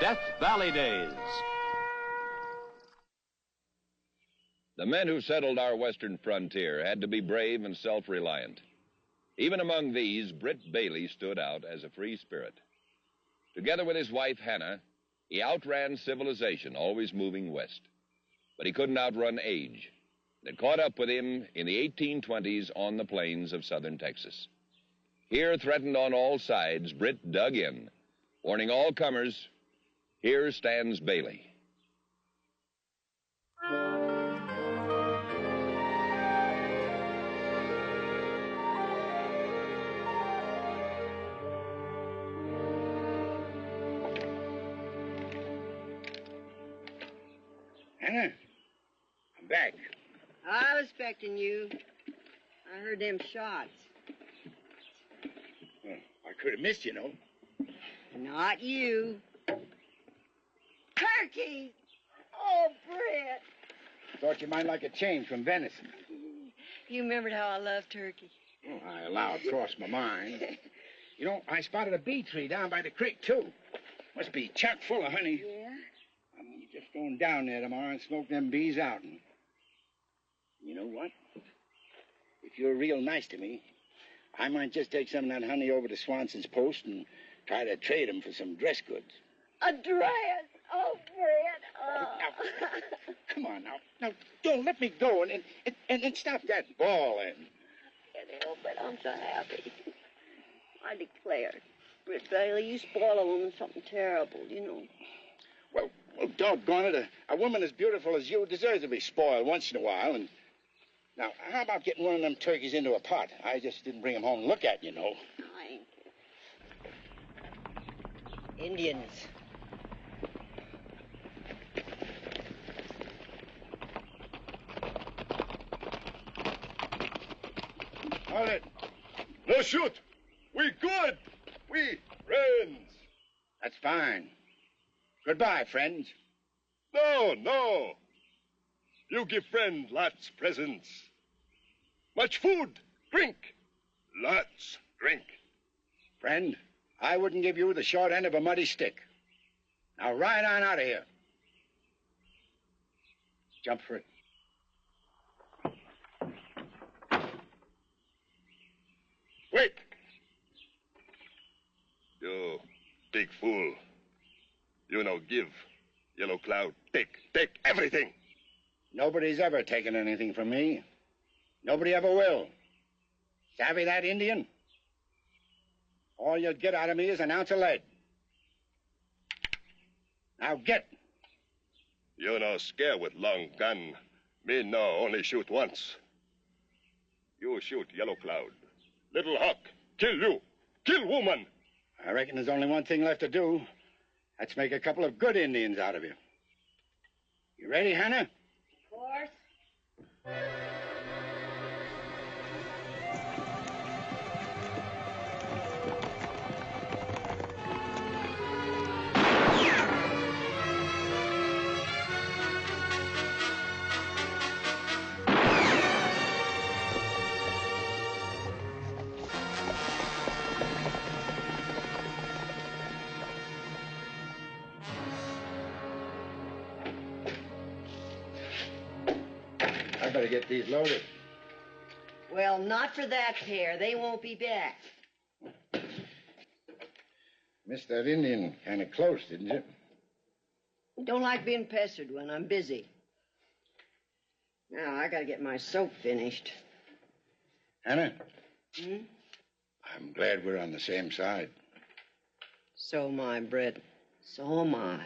Death Valley Days. The men who settled our western frontier had to be brave and self-reliant. Even among these, Britt Bailey stood out as a free spirit. Together with his wife, Hannah, he outran civilization, always moving west. But he couldn't outrun age. It caught up with him in the 1820s on the plains of southern Texas. Here, threatened on all sides, Britt dug in, warning all comers, here stands Bailey. Hannah, I'm back. I was expecting you. I heard them shots. Well, I could have missed you, know. Not you. Turkey! Oh, Britt. Thought you might like a change from venison. You remembered how I love turkey. Oh, I allow it crossed my mind. You know, I spotted a bee tree down by the creek, too. Must be chock full of honey. Yeah? I'm just going down there tomorrow and smoke them bees out. And you know what? If you're real nice to me, I might just take some of that honey over to Swanson's post and try to trade him for some dress goods. A dress? Oh, Britt. Oh. Now, come on now. Now, don't let me go and stop that bawling. I can't help it. I'm so happy. I declare, Britt Bailey, you spoil a woman something terrible, you know. Well, doggone it, a woman as beautiful as you deserves to be spoiled once in a while. And now, how about getting one of them turkeys into a pot? I just didn't bring them home to look at, you know. I ain't. Indians. Hold it. No shoot. We good. We friends. That's fine. Goodbye, friends. No. You give friend lots presents. Much food, drink. Lots drink. Friend, I wouldn't give you the short end of a muddy stick. Now ride on out of here. Jump for it. Wait. You big fool. You no give. Yellow Cloud, take everything. Nobody's ever taken anything from me. Nobody ever will. Savvy that, Indian? All you'll get out of me is an ounce of lead. Now get. You no scare with long gun. Me no only shoot once. You shoot Yellow Cloud. Little Hawk, kill you. Kill woman. I reckon there's only one thing left to do. That's make a couple of good Indians out of you. You ready, Hannah? Of course. I better get these loaded. Well, not for that pair. They won't be back. Missed that Indian kind of close, didn't you? Don't like being pestered when I'm busy. Now, I gotta get my soap finished. Hannah? Hmm? I'm glad we're on the same side. So am I, Britt. So am I.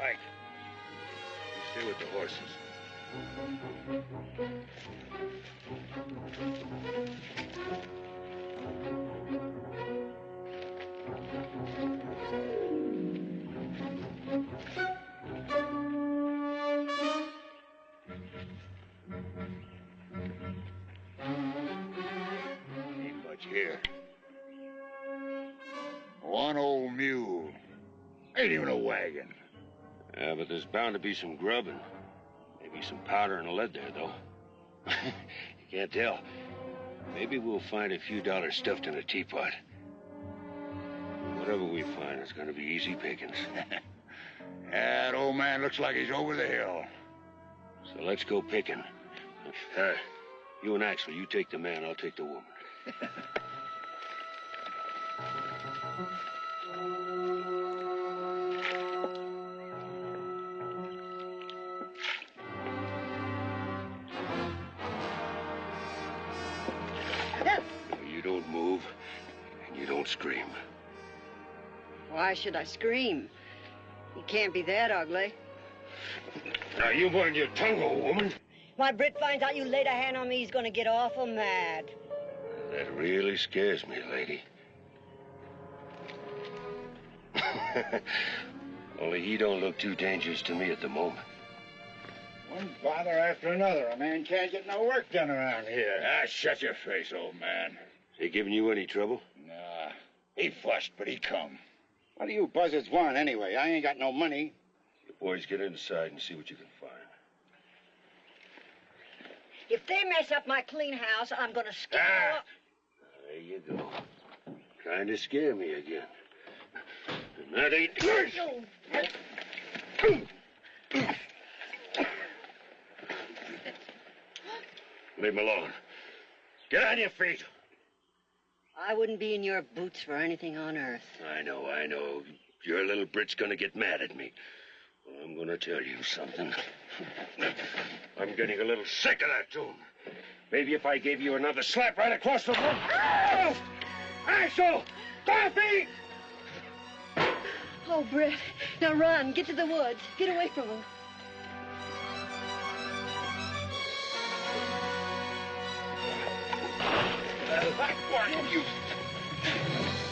Ike, you stay with the horses. One old mule. Ain't even a wagon. Yeah, but there's bound to be some grub and maybe some powder and lead there, though. You can't tell. Maybe we'll find a few dollars stuffed in a teapot. Whatever we find, it's going to be easy pickings. That old man looks like he's over the hill. So let's go picking. You and Axel, you take the man, I'll take the woman. You don't move, and you don't scream. Why should I scream? You can't be that ugly. Now, you mind your tongue, old woman. My Britt finds out you laid a hand on me, he's gonna get awful mad. That really scares me, lady. Only he don't look too dangerous to me at the moment. One bother after another. A man can't get no work done around here. Ah, shut your face, old man. He giving you any trouble? Nah, he fussed, but he come. What do you buzzards want, anyway? I ain't got no money. You boys get inside and see what you can find. If they mess up my clean house, I'm gonna scare Ah! There you go. Trying to scare me again. And that ain't yours. Leave him alone. Get on your feet. I wouldn't be in your boots for anything on earth. I know. Your little Brit's gonna get mad at me. Well, I'm gonna tell you something. I'm getting a little sick of that tune. Maybe if I gave you another slap right across the room. Oh! Axel! Coffee! Oh, Britt. Now run. Get to the woods. Get away from him.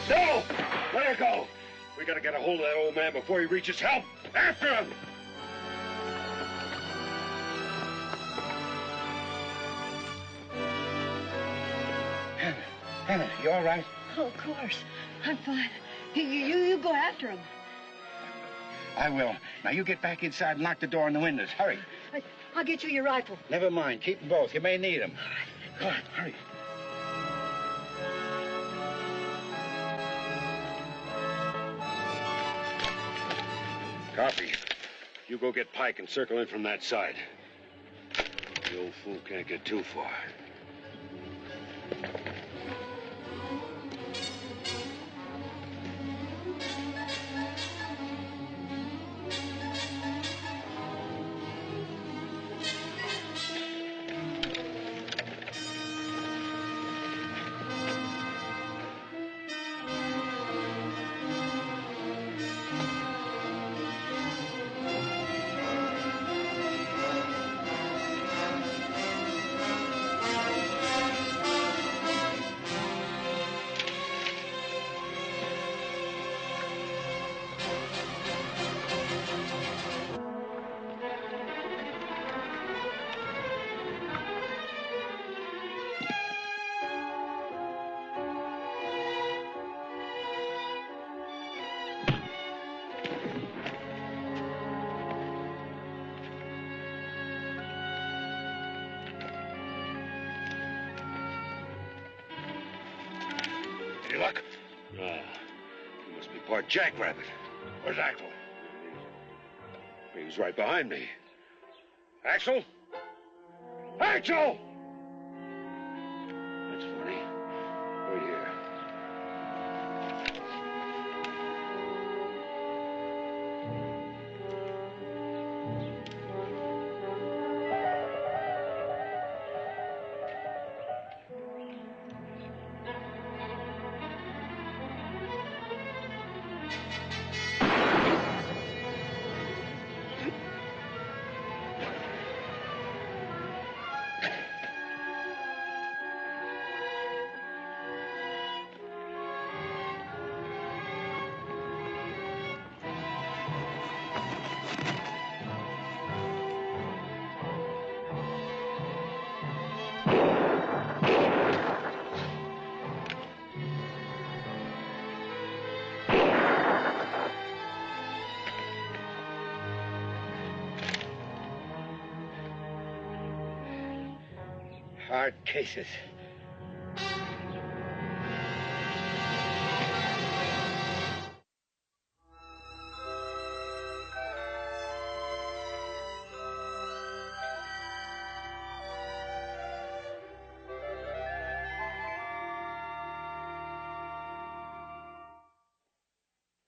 No! Let her go! We gotta get a hold of that old man before he reaches help. After him! Hannah, you all right? Oh, of course. I'm fine. You go after him. I will. Now, you get back inside and lock the door and the windows. Hurry. I'll get you your rifle. Never mind. Keep them both. You may need them. All right. Hurry. Coffee. You go get Pike and circle in from that side. The old fool can't get too far. Any luck? He must be part jackrabbit. Where's Axel? He was right behind me. Axel? Axel! That's funny. Right here. Hard cases.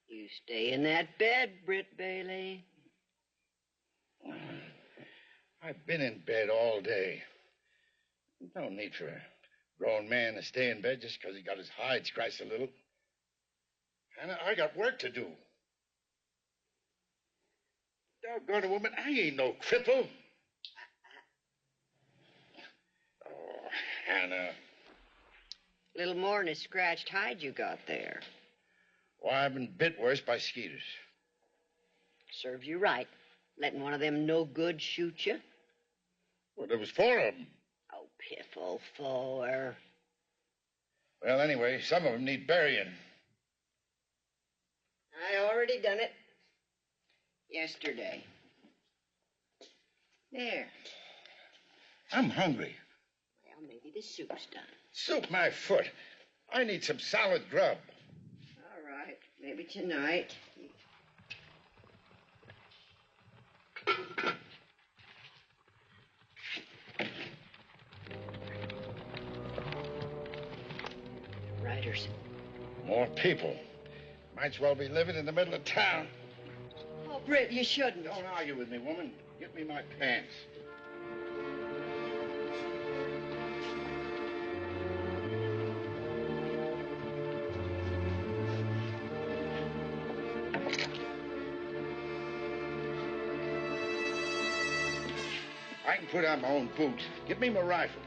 You stay in that bed, Britt Bailey. I've been in bed all day. No need for a grown man to stay in bed just because he got his hide scratched a little. Hannah, I got work to do. Doggone it, woman, I ain't no cripple. Oh, Hannah. Little more than a scratched hide you got there. Why, I've been bit worse by skeeters. Serves you right. Letting one of them no good shoot you. Well, there was 4 of them. Oh, piffle, 4. Well, anyway, some of them need burying. I already done it. Yesterday. There. I'm hungry. Well, maybe the soup's done. Soup my foot. I need some solid grub. All right. Maybe tonight. Riders. More people. Might as well be living in the middle of town. Oh, Britt, you shouldn't. Don't argue with me, woman. Get me my pants. I can put on my own boots. Give me my rifle.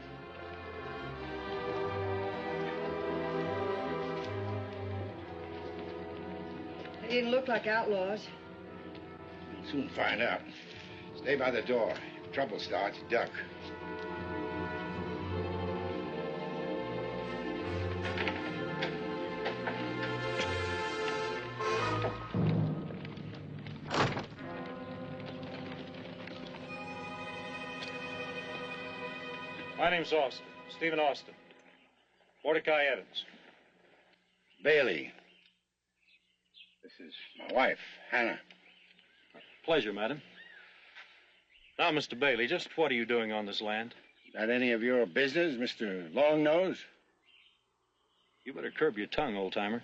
They didn't look like outlaws. We'll soon find out. Stay by the door. If trouble starts, duck. My name's Austin. Stephen Austin. Mordecai Evans. Bailey. This is my wife, Hannah. Pleasure, madam. Now, Mr. Bailey, just what are you doing on this land? That any of your business, Mr. Longnose? You better curb your tongue, old-timer.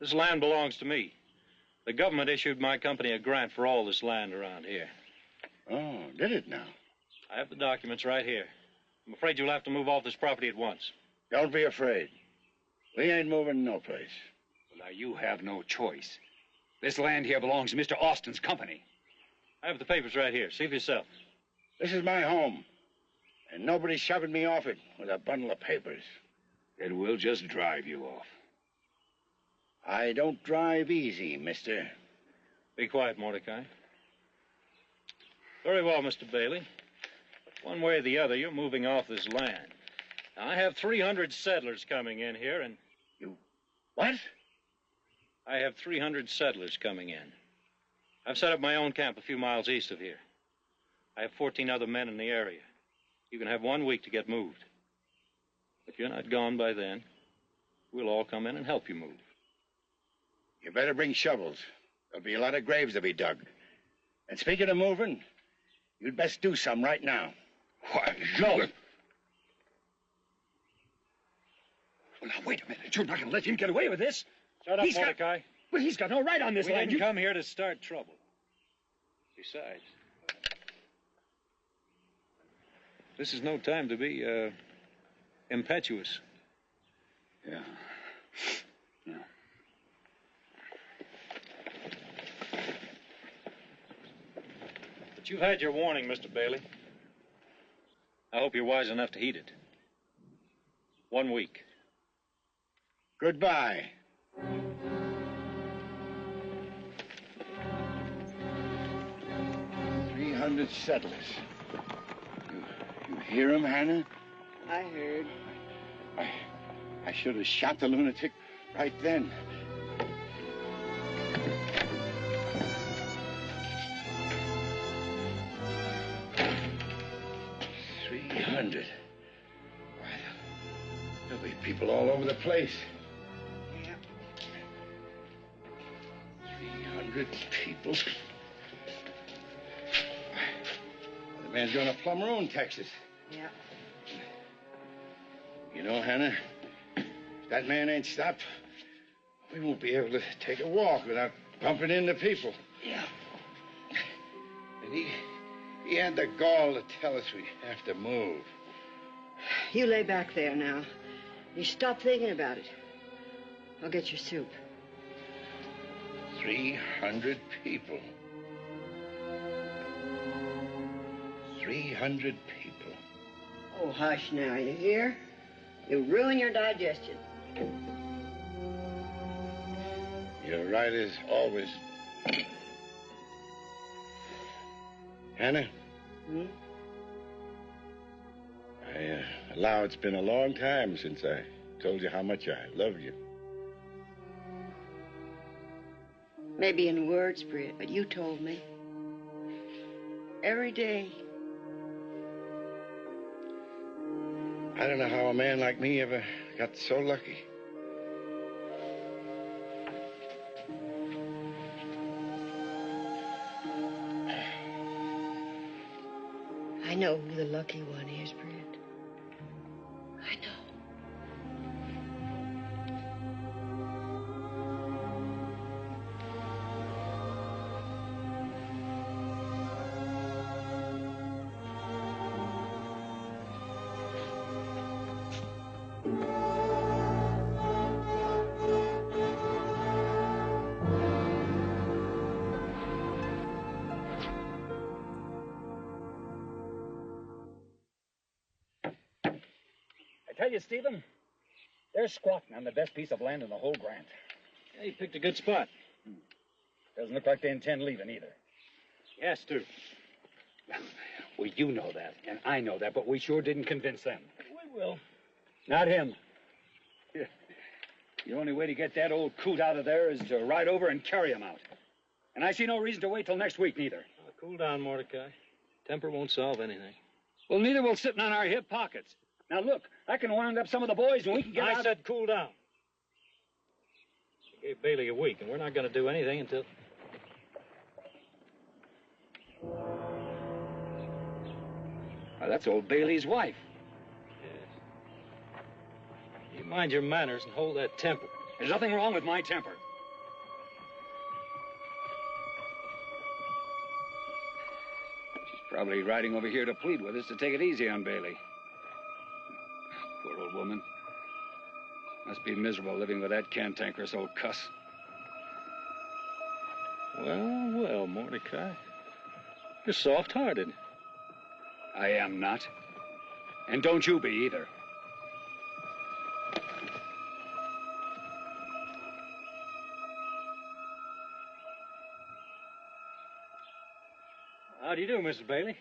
This land belongs to me. The government issued my company a grant for all this land around here. Oh, did it now? I have the documents right here. I'm afraid you'll have to move off this property at once. Don't be afraid. We ain't moving no place. Well, now, you have no choice. This land here belongs to Mr. Austin's company. I have the papers right here. See for yourself. This is my home. And nobody's shoving me off it with a bundle of papers. Then we'll just drive you off. I don't drive easy, mister. Be quiet, Mordecai. Very well, Mr. Bailey. One way or the other, you're moving off this land. Now, I have 300 settlers coming in here, and... You... what? I have 300 settlers coming in. I've set up my own camp a few miles east of here. I have 14 other men in the area. You can have 1 week to get moved. If you're not gone by then, we'll all come in and help you move. You better bring shovels. There'll be a lot of graves to be dug. And speaking of moving, you'd best do some right now. Why, no. Well, now, wait a minute. You're not going to let him get away with this. Shut up, Mordecai. Well, he's got no right on this We land. didn't come here to start trouble. Besides, this is no time to be impetuous. Yeah. Yeah. But you've had your warning, Mr. Bailey. I hope you're wise enough to heed it. 1 week. Goodbye. 300 settlers. You hear him, Hannah? I heard. I should have shot the lunatic right then. $300. People all over the place. Yeah. 300 people. The man's going to Plumroon, Texas. Yeah. You know, Hannah, if that man ain't stopped, we won't be able to take a walk without bumping into people. Yeah. And he had the gall to tell us we have to move. You lay back there now. You stop thinking about it. I'll get your soup. 300 people. 300 people. Oh, hush now, you hear? You'll ruin your digestion. You're right as always. Hannah? Hmm? I allow it's been a long time since I told you how much I love you. Maybe in words, Britt, but you told me. Every day. I don't know how a man like me ever got so lucky. I know who the lucky one is, Britt. I know. I tell you, Stephen, they're squatting on the best piece of land in the whole grant. Yeah, you picked a good spot. Doesn't look like they intend leaving either. Yes, too. Well, you know that, and I know that, but we sure didn't convince them. We will. Not him. Yeah. The only way to get that old coot out of there is to ride over and carry him out. And I see no reason to wait till next week, neither. Cool down, Mordecai. Temper won't solve anything. Well, neither will sitting on our hip pockets. Now, look, I can wind up some of the boys and we can get out. I said cool down. We gave Bailey a week, and we're not going to do anything until... Well, that's old Bailey's wife. Yes. You mind your manners and hold that temper. There's nothing wrong with my temper. She's probably riding over here to plead with us to take it easy on Bailey. Poor old woman. Must be miserable living with that cantankerous old cuss. Well, well, Mordecai. You're soft-hearted. I am not. And don't you be either. How do you do, Mrs. Bailey?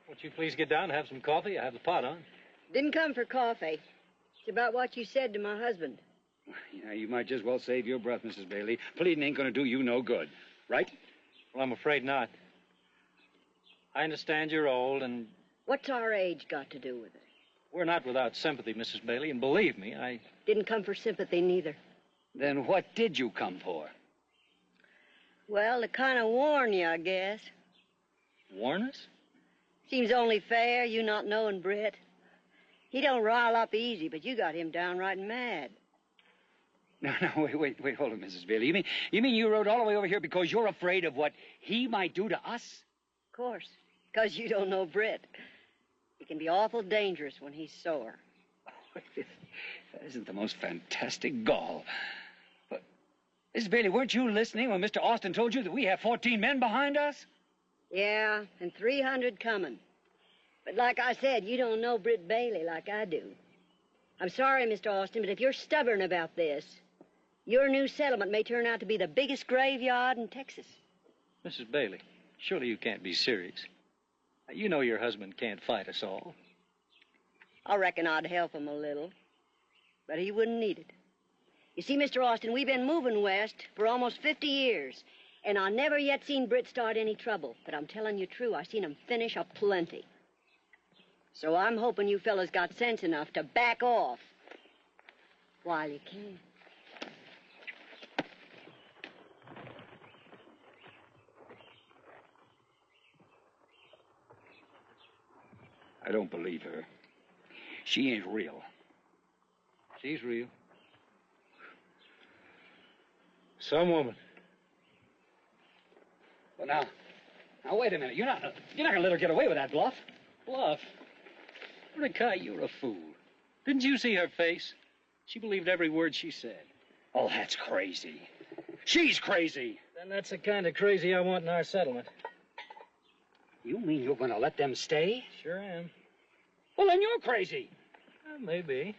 Won't you please get down and have some coffee? I have the pot on. Didn't come for coffee. It's about what you said to my husband. Yeah, you might just well save your breath, Mrs. Bailey. Pleading ain't gonna do you no good, right? Well, I'm afraid not. I understand you're old, and What's our age got to do with it? we're not without sympathy, Mrs. Bailey, and believe me, I... Didn't come for sympathy, neither. Then what did you come for? Well, to kind of warn you, I guess. Warn us? Seems only fair, you not knowing Britt. He don't rile up easy, but you got him downright mad. No, wait, hold on, Mrs. Bailey. You mean you rode all the way over here because you're afraid of what he might do to us? Of course, because you don't know Britt. He can be awful dangerous when he's sore. That isn't the most fantastic gall. But, Mrs. Bailey, weren't you listening when Mr. Austin told you that we have 14 men behind us? Yeah, and 300 coming. But like I said, you don't know Britt Bailey like I do. I'm sorry, Mr. Austin, but if you're stubborn about this, your new settlement may turn out to be the biggest graveyard in Texas. Mrs. Bailey, surely you can't be serious. You know your husband can't fight us all. I reckon I'd help him a little, but he wouldn't need it. You see, Mr. Austin, we've been moving west for almost 50 years, and I never yet seen Britt start any trouble. But I'm telling you true, I seen him finish a plenty. So I'm hoping you fellas got sense enough to back off. while you can. I don't believe her. She ain't real. She's real. Some woman. Well, now, wait a minute. You're not gonna let her get away with that bluff. Bluff? Mordecai, you're a fool. Didn't you see her face? She believed every word she said. Oh, that's crazy. She's crazy. Then that's the kind of crazy I want in our settlement. You mean you're gonna let them stay? Sure am. Well, then you're crazy. Well, maybe.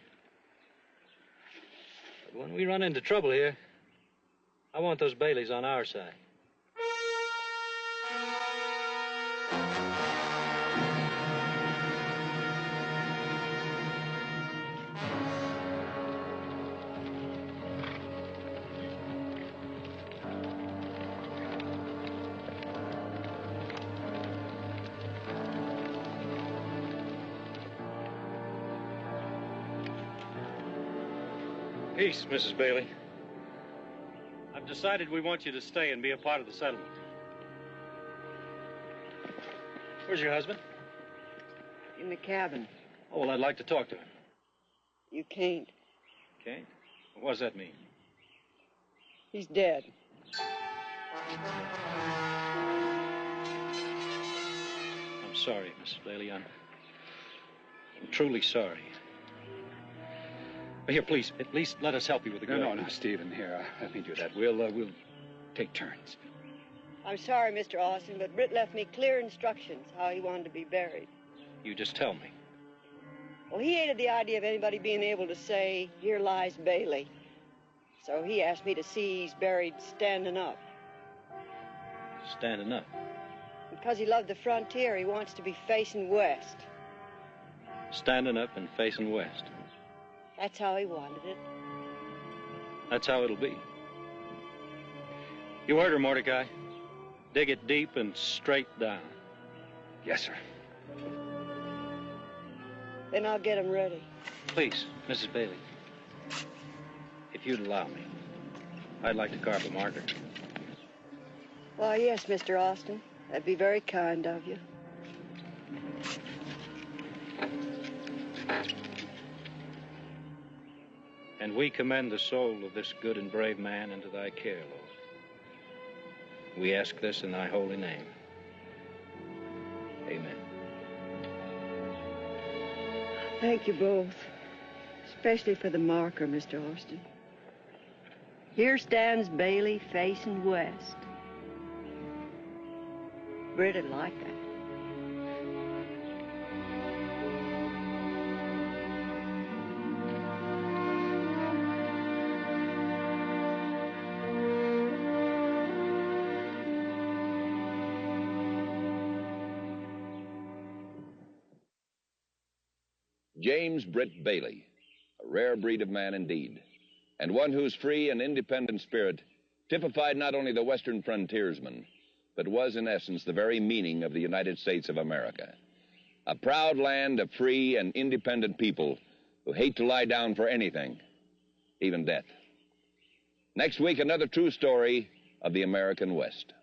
But when we run into trouble here, I want those Baileys on our side. Peace, Mrs. Bailey. I've decided we want you to stay and be a part of the settlement. Where's your husband? In the cabin. Oh, well, I'd like to talk to him. You can't. Okay. What does that mean? He's dead. I'm sorry, Mrs. Bailey. I'm truly sorry. Here, please, at least let us help you with the grave. No, Stephen, here, let me do that. We'll take turns. I'm sorry, Mr. Austin, but Britt left me clear instructions how he wanted to be buried. You just tell me. Well, he hated the idea of anybody being able to say, "Here lies Bailey." So he asked me to see he's buried standing up. Standing up? Because he loved the frontier, he wants to be facing west. Standing up and facing west. That's how he wanted it. That's how it'll be. You heard her, Mordecai. Dig it deep and straight down. Yes, sir. Then I'll get him ready. Please, Mrs. Bailey. If you'd allow me, I'd like to carve a marker. Why, yes, Mr. Austin. That'd be very kind of you. And we commend the soul of this good and brave man into thy care, Lord. We ask this in thy holy name. Amen. Thank you both. Especially for the marker, Mr. Austin. Here stands Bailey facing west. Britt'd like that. James Britt Bailey, a rare breed of man indeed, and one whose free and independent spirit typified not only the western frontiersman, but was in essence the very meaning of the United States of America. A proud land of free and independent people who hate to lie down for anything, even death. Next week, another true story of the American West.